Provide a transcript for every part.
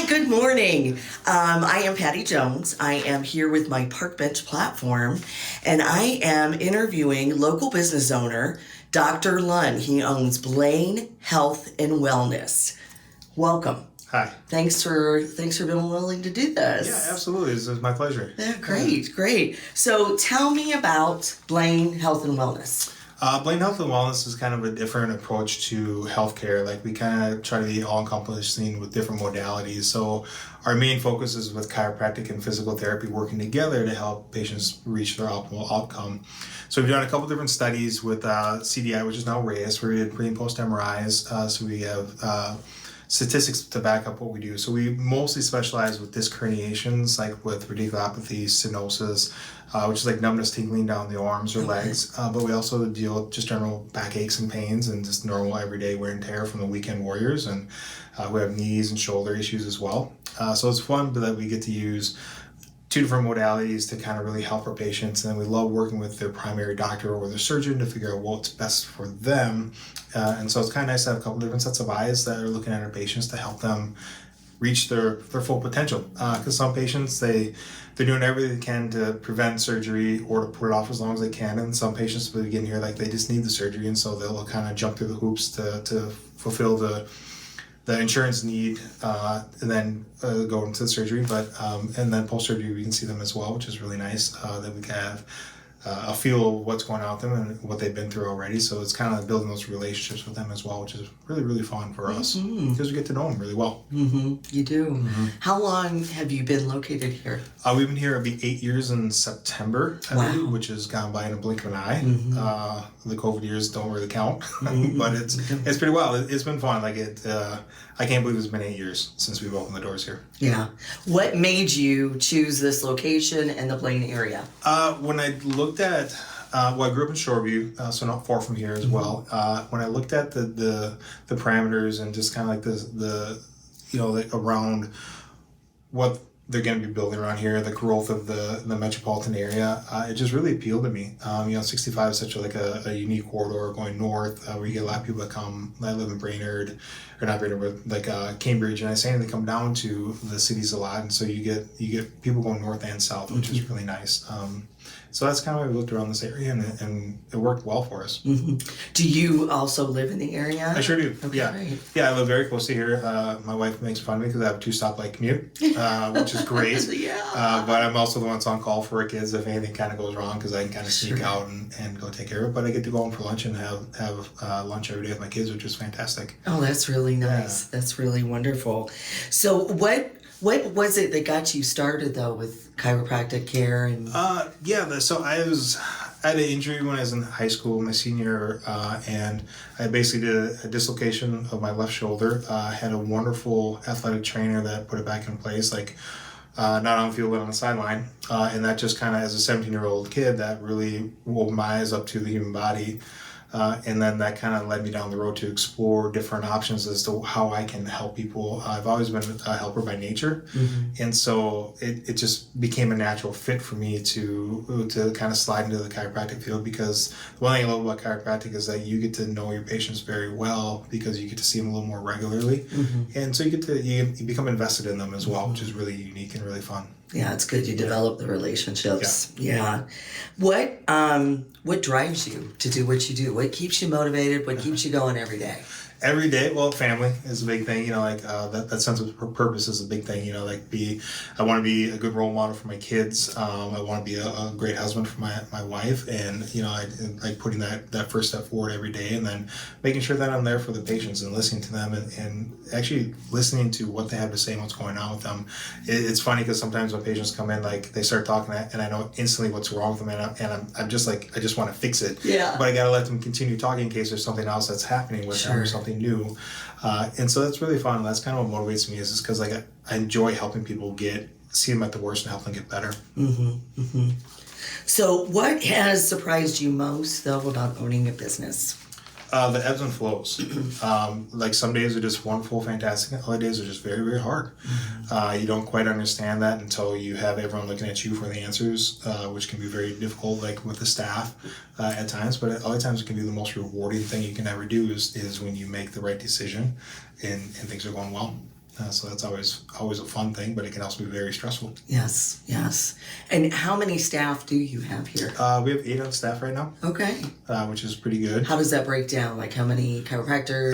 Good morning. I am Patty Jones. I am here with my Park Bench platform, and I am interviewing local business owner Dr. Lund. He owns Blaine Health and Wellness. Welcome. Hi. Thanks for being willing to do this. Yeah, absolutely. It's my pleasure. Yeah, great. So tell me about Blaine Health and Wellness. Blaine Health and Wellness is kind of a different approach to healthcare. Like, we kind of try to be all-encompassing with different modalities. So our main focus is with chiropractic and physical therapy working together to help patients reach their optimal outcome. So we've done a couple different studies with CDI, which is now RAIS, where we did pre and post MRIs. So we have statistics to back up what we do. So we mostly specialize with disc herniations, like with radiculopathy, stenosis, which is like numbness, tingling down the arms or legs. But we also deal with just general backaches and pains and just normal everyday wear and tear from the weekend warriors. And we have knees and shoulder issues as well. So it's fun that we get to use two different modalities to kind of really help our patients, and we love working with their primary doctor or their surgeon to figure out what's best for them. And so it's kind of nice to have a couple different sets of eyes that are looking at our patients to help them reach their full potential. Because some patients, they're doing everything they can to prevent surgery or to put it off as long as they can, and some patients will begin here like they just need the surgery, and so they'll kind of jump through the hoops to fulfill the insurance need, and then go into the surgery. But and then post-surgery we can see them as well, which is really nice, that we can have a feel of what's going on with them and what they've been through already. So it's kind of building those relationships with them as well, which is really, really fun for us, because we get to know them really well. You do. How long have you been located here? We've been here, it'll be 8 years in September, I believe, which has gone by in a blink of an eye. The COVID years don't really count, but it's pretty wild. It's been fun. Like I can't believe it's been 8 years since we've opened the doors here. Yeah. What made you choose this location and the Blaine area? When I looked at, I grew up in Shoreview, so not far from here as well. When I looked at the parameters and just kind of like like around what they're going to be building around here, the growth of the metropolitan area, it just really appealed to me. 65 is such a unique corridor going north, where you get a lot of people that come. I live in Brainerd, or not Brainerd, but Cambridge, and I say they come down to the cities a lot, and so you get people going north and south, which is really nice. So that's kind of why we looked around this area, and it worked well for us. Do you also live in the area? I sure do. Okay, yeah. Great. Yeah, I live very close to here. My wife makes fun of me because I have a 2-stoplight commute, which is great. But I'm also the one that's on call for our kids if anything kind of goes wrong, because I can kind of sneak out and go take care of it. But I get to go home for lunch and have lunch every day with my kids, which is fantastic. Oh, that's really nice. Yeah. That's really wonderful. So what was it that got you started though with chiropractic care? And so I had an injury when I was in high school, my senior, and I basically did a dislocation of my left shoulder. I had a wonderful athletic trainer that put it back in place, not on the field but on the sideline, and that just kind of, as a 17-year-old kid, that really opened my eyes up to the human body. And then that kind of led me down the road to explore different options as to how I can help people. I've always been a helper by nature, and so it just became a natural fit for me to kind of slide into the chiropractic field, because the one thing I love about chiropractic is that you get to know your patients very well, because you get to see them a little more regularly, and so you become invested in them as well, which is really unique and really fun. Yeah, it's good. You develop the relationships. Yeah. What drives you to do what you do? What keeps you motivated? What keeps you going every day? Every day, well, family is a big thing. That sense of purpose is a big thing. I want to be a good role model for my kids. I want to be a great husband for my wife, and I like putting that first step forward every day, and then making sure that I'm there for the patients and listening to them, and actually listening to what they have to say and what's going on with them. It's funny because sometimes when patients come in, like they start talking, and I know instantly what's wrong with them, and I'm just like, I just want to fix it. Yeah. But I got to let them continue talking in case there's something else that's happening with them or something new, and so that's really fun. That's kind of what motivates me, is just because I enjoy helping people see them at the worst and help them get better. So what has surprised you most though about owning a business? The ebbs and flows. Like some days are just wonderful, fantastic, and other days are just very, very hard. You don't quite understand that until you have everyone looking at you for the answers, which can be very difficult, like with the staff at times. But at other times, it can be the most rewarding thing you can ever do is when you make the right decision and things are going well. So that's always a fun thing, but it can also be very stressful. Yes, yes. And how many staff do you have here? We have 8 on staff right now. Okay. Which is pretty good. How does that break down? Like how many chiropractors?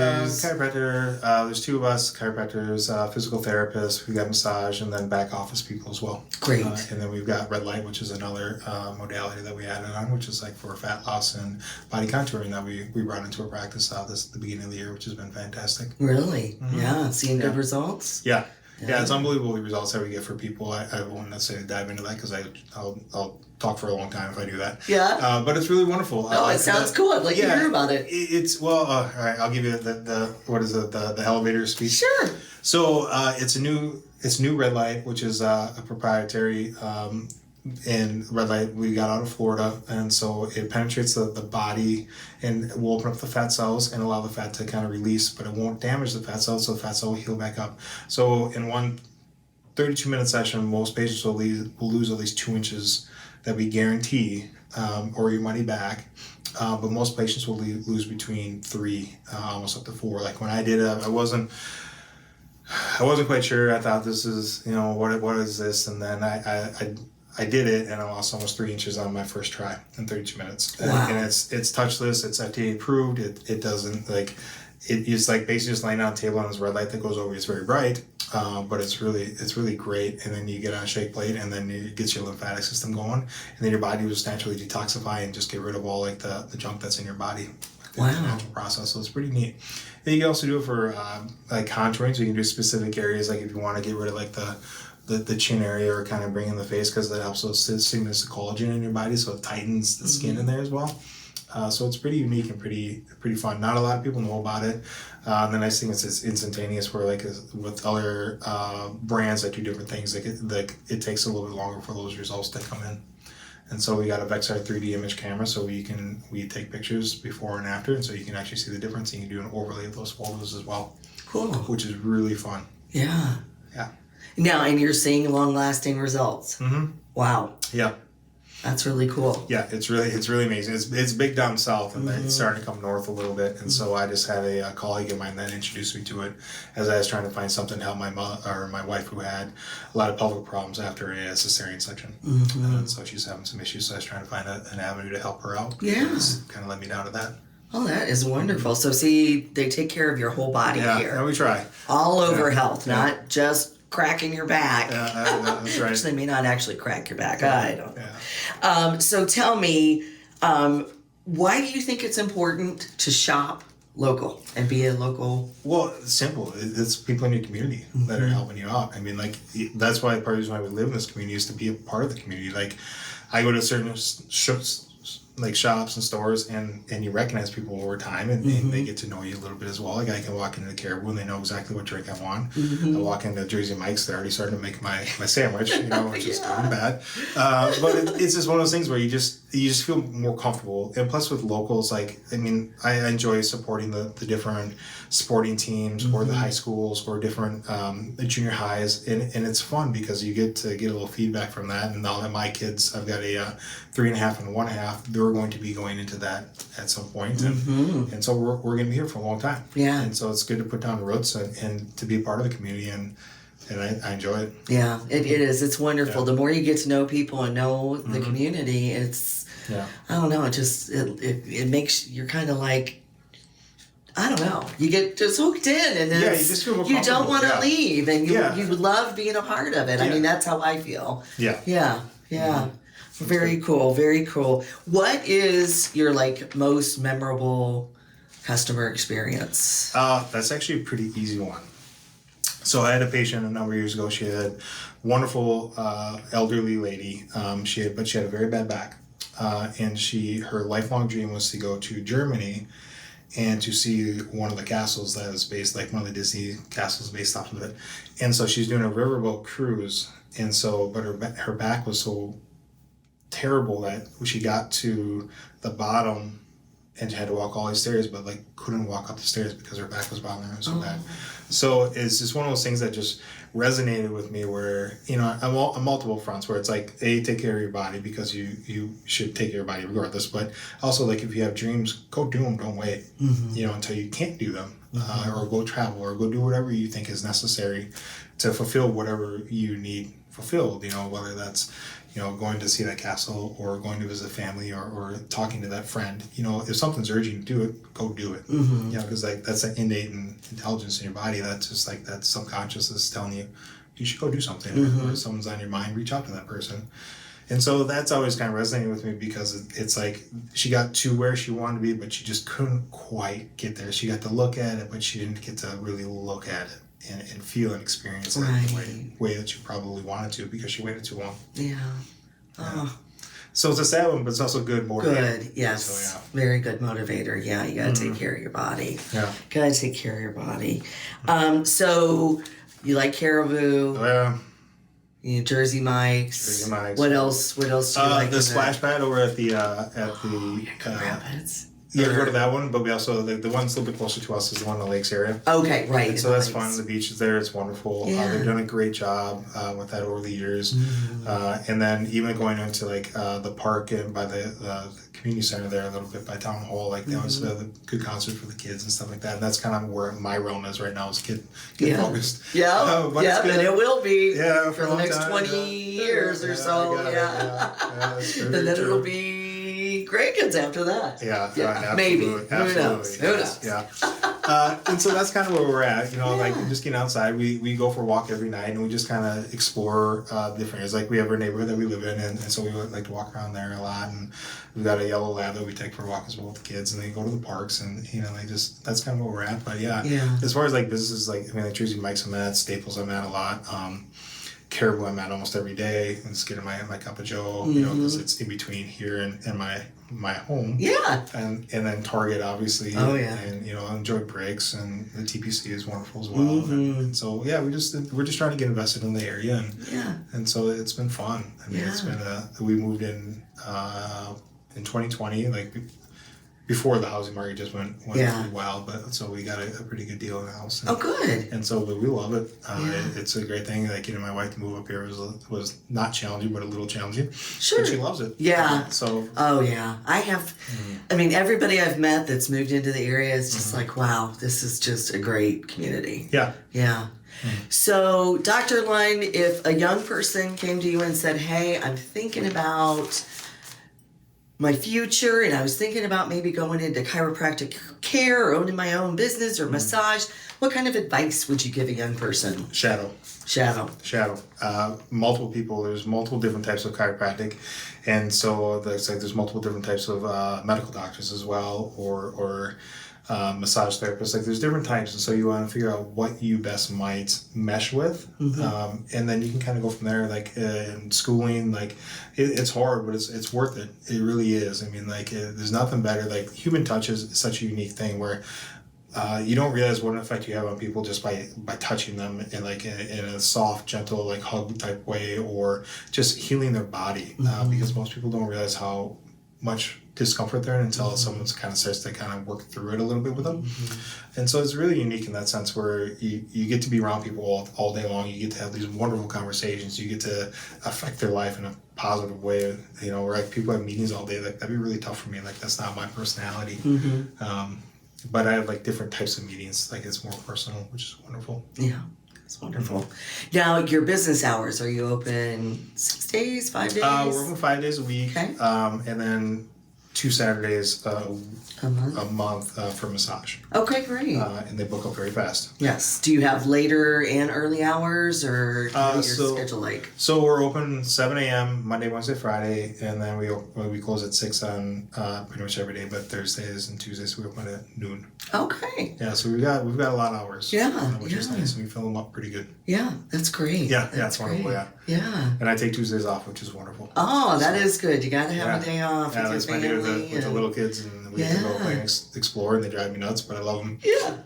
There's 2 of us, chiropractors, physical therapists, we got massage, and then back office people as well. Great. And then we've got red light, which is another modality that we added on, which is like for fat loss and body contouring that we brought into a practice this at the beginning of the year, which has been fantastic. Really? Mm-hmm. Yeah. Seeing good results? Yeah. Yeah, it's unbelievable the results that we get for people. I won't necessarily dive into that because I'll talk for a long time if I do that. Yeah. But it's really wonderful. Oh, it sounds cool. I'd like to hear about it. All right. I'll give you the elevator speech. Sure. So it's new red light, which is a proprietary and red light we got out of Florida, and so it penetrates the body and will open up the fat cells and allow the fat to kind of release, but it won't damage the fat cells, so the fat cell will heal back up. So in one 32-minute session, most patients will lose at least 2 inches that we guarantee, or your money back. But most patients will lose between 3, almost up to 4. Like when I did it, I wasn't quite sure. I thought this is, what is this? And then I did it, and I lost almost 3 inches on my first try in 32 minutes. Wow. And it's touchless. It's FDA approved. It doesn't it's like basically just laying on a table on this red light that goes over. It's very bright, but it's really great. And then you get on a shake plate, and then it gets your lymphatic system going, and then your body will just naturally detoxify and just get rid of all like the junk that's in your body. Wow. The natural process. So it's pretty neat. And you can also do it for like contouring. So you can do specific areas, like if you want to get rid of like the chin area or kind of bring in the face, because that helps us stimulate the collagen in your body, so it tightens the skin in there as well. So it's pretty unique and pretty fun. Not a lot of people know about it. The nice thing is it's instantaneous, where like with other brands that do different things, it takes a little bit longer for those results to come in. And so we got a Vexar 3D image camera, so we take pictures before and after, and so you can actually see the difference, and you can do an overlay of those photos as well. Cool. Which is really fun. Yeah. Yeah. Now, and you're seeing long-lasting results. Mm-hmm. Wow. Yeah. That's really cool. Yeah, it's really amazing. It's big down south, and it's starting to come north a little bit. And so I just had a colleague of mine that introduced me to it as I was trying to find something to help my wife, who had a lot of pelvic problems after a cesarean section. And so she's having some issues. So I was trying to find an avenue to help her out. Yeah. It's kind of led me down to that. Oh, that is wonderful. So see, they take care of your whole body here. Yeah, we try. All over health, not just cracking your back. Yeah, that's right. Which they may not actually crack your back. I don't know. Yeah. So tell me, why do you think it's important to shop local and be a local? Well, it's simple. It's people in your community that are helping you out. I mean, like, that's why part of the reason why we live in this community is to be a part of the community. Like, I go to certain shops and stores, and you recognize people over time, and they get to know you a little bit as well. Like, I can walk into the Caribou and they know exactly what drink I want. I walk into Jersey Mike's, they're already starting to make my sandwich, which is good and bad. But it's just one of those things where you just feel more comfortable. And plus with locals, like, I mean, I enjoy supporting the different sporting teams or the high schools or different junior highs, and it's fun because you get a little feedback from that. And now that my kids, I've got a 3.5 and a 1.5, they're going to be going into that at some point. And so we're going to be here for a long time. Yeah. And so it's good to put down the roots and to be a part of the community, and I enjoy it. Yeah, it is. It's wonderful. Yeah. The more you get to know people and know the community, it's, I don't know, it makes, you're kind of like, I don't know, you get just hooked in, and you just feel more you don't want to leave, and you love being a part of it. I mean, that's how I feel. Yeah. Very cool. Very cool. What is your most memorable customer experience? That's actually a pretty easy one. So I had a patient a number of years ago. She had a wonderful elderly lady. She had a very bad back, and her lifelong dream was to go to Germany and to see one of the castles that is based, like one of the Disney castles based off of it. And so she's doing a riverboat cruise, and so but her back was so terrible that she got to the bottom and she had to walk all these stairs, but like couldn't walk up the stairs because her back was bothering her so bad. So it's just one of those things that just resonated with me where, you know, on multiple fronts where it's like, take care of your body because you should take care of your body regardless. But also like if you have dreams, go do them. Don't wait, you know, until you can't do them, or go travel or go do whatever you think is necessary to fulfill whatever you need fulfilled, you know, whether that's, you know, going to see that castle or going to visit family or talking to that friend. You know, if something's urging you to do it, go do it. You know, because like that's an innate intelligence in your body. That's just like that subconscious is telling you, you should go do something. Or if someone's on your mind, reach out to that person. And so that's always kind of resonating with me because it's like she got to where she wanted to be, but she just couldn't quite get there. She got to look at it, but she didn't get to really look at it. And feel and experience it the way that you probably wanted to because you waited too long. Yeah. Oh. So it's a sad one, but it's also good motivator. Good, yes. So, yeah. Very good motivator. Yeah, you gotta take care of your body. Yeah. Gotta take care of your body. So you like caribou? Yeah. You know, Jersey Mike's. Jersey Mike's. What else do you like? The splash pad over at the Rapids. Yeah, we go to that one, but we also, the one's a little bit closer to us is the one in the lakes area. Okay, right. And so that's fun. The beach is there. It's wonderful. Yeah. They've done a great job with that over the years. And then even going into like the park and by the community center there a little bit by town hall, like they always have a good concert for the kids and stuff like that. And that's kind of where my realm is right now is kid focused. Yeah, and it will be for the next 20 years or so. And then it'll be grandkids after that. Yeah, maybe. Absolutely. Who knows? Yeah. And so that's kind of where we're at. You know, like just getting outside. We go for a walk every night, and we just kind of explore different areas. Like we have our neighborhood that we live in, and so we like to walk around there a lot. And we've got a yellow lab that we take for a walk as well with the kids, and they go to the parks, and you know, that's kind of where we're at. But yeah. As far as like businesses, like like Jersey Mike's I'm at, Staples I'm at a lot. Caribou I'm at almost every day. I'm just getting my cup of joe, you know, because it's in between here and my home. Yeah. And then Target, obviously. Oh, yeah. And, you know, I enjoy breaks, and the TPC is wonderful as well. And so, yeah, we're just trying to get invested in the area. And so it's been fun. I mean, it's been we moved in 2020, like before the housing market just went pretty wild, but so we got a pretty good deal in the house. And, good. And so we love it. It's a great thing. Like, you know, my wife to move up here was not challenging, but a little challenging. Sure. And she loves it. Yeah. So. Oh yeah, I have. I mean, everybody I've met that's moved into the area is just like, wow, this is just a great community. Yeah. Yeah. So, Dr. Lund, if a young person came to you and said, "Hey, I'm thinking about my future, and I was thinking about maybe going into chiropractic care or owning my own business or massage," what kind of advice would you give a young person? Shadow. Multiple people. There's multiple different types of chiropractic, and so there's multiple different types of medical doctors as well, or massage therapists. Like there's different types, and so you want to figure out what you best might mesh with, and then you can kind of go from there. Like in schooling, like it's hard, but it's worth it. It really is. I mean, like there's nothing better. Like human touch is such a unique thing where you don't realize what an effect you have on people just by touching them in a soft, gentle, like hug type way, or just healing their body. Because most people don't realize how much discomfort there until someone kind of starts to kind of work through it a little bit with them. And so it's really unique in that sense where you get to be around people all day long. You get to have these wonderful conversations. You get to affect their life in a positive way. You know, where like people have meetings all day, like that'd be really tough for me. Like that's not my personality. But I have like different types of meetings. Like it's more personal, which is wonderful. Yeah. It's wonderful. Now, your business hours, are you open 6 days, 5 days? We're open 5 days a week. Okay. And then 2 Saturdays a month for massage. Okay, great. And they book up very fast. Yes. Do you have later and early hours, or what's your schedule like? So we're open 7 a.m. Monday, Wednesday, Friday, and then we close at 6 on pretty much every day. But Thursdays and Tuesdays we open at noon. Okay. Yeah, so we've got a lot of hours. Yeah, which is nice. We fill them up pretty good. Yeah, that's great. Yeah, it's wonderful. Yeah. Yeah. And I take Tuesdays off, which is wonderful. Oh, that is good. You got to have a day off with your family. with the little kids, and we get to go play and explore, and they drive me nuts, but I love them. Yeah,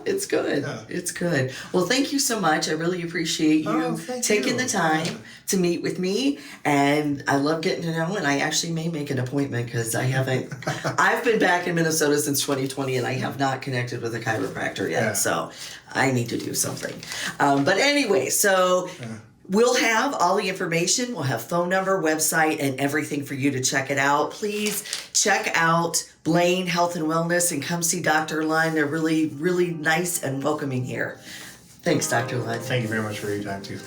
it's good. Yeah. It's good. Well, thank you so much. I really appreciate you taking the time to meet with me, and I love getting to know, and I actually may make an appointment because I haven't, I've been back in Minnesota since 2020 and I have not connected with a chiropractor yet, so I need to do something. But anyway, so we'll have all the information. We'll have phone number, website, and everything for you to check it out. Please check out Blaine Health and Wellness and come see Dr. Lund. They're really, really nice and welcoming here. Thanks, Dr. Lund. Thank you very much for your time, too.